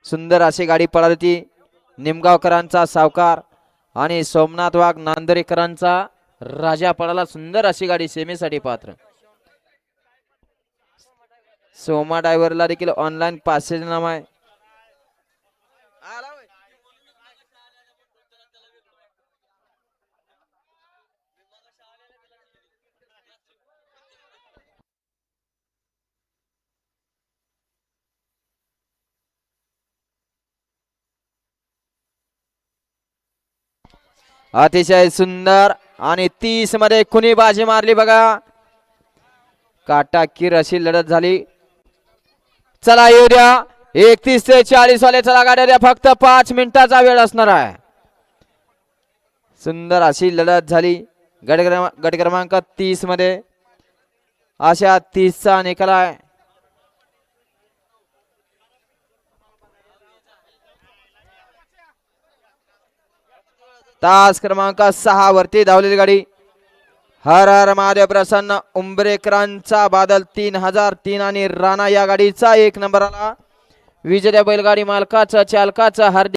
सुंदर अशी गाडी पळाली ती निमगावकरांचा सावकार आणि सोमनाथ वाघ नांदरेकरांचा राजा पळाला. सुंदर अशी गाडी सेमीसाठी पात्र. सोमा ड्रायव्हरला देखील ऑनलाईन पासेज नाम आहे. अतिशय सुंदर आणि 30 मध्ये कुणी बाजी मारली बघा. काटाकीर अशी लढत झाली. चला येऊ द्या. 31 ते 40 वाले चला गाड्या द्या. फक्त 5 मिनिटाचा वेळ असणार आहे. सुंदर अशी लढत झाली. गट क्रमांक 30 मध्ये अशा 30 चा निकाल आहे. तास क्रमांक 6 वरती धावलेली गाडी हर हर महादेव प्रसन्न उंबरेकरांचा बादल 3003 आणि राणा या गाडीचा 1 नंबर आला. विजेत्या बैलगाडी मालकाचं चालकाचं हार्दिक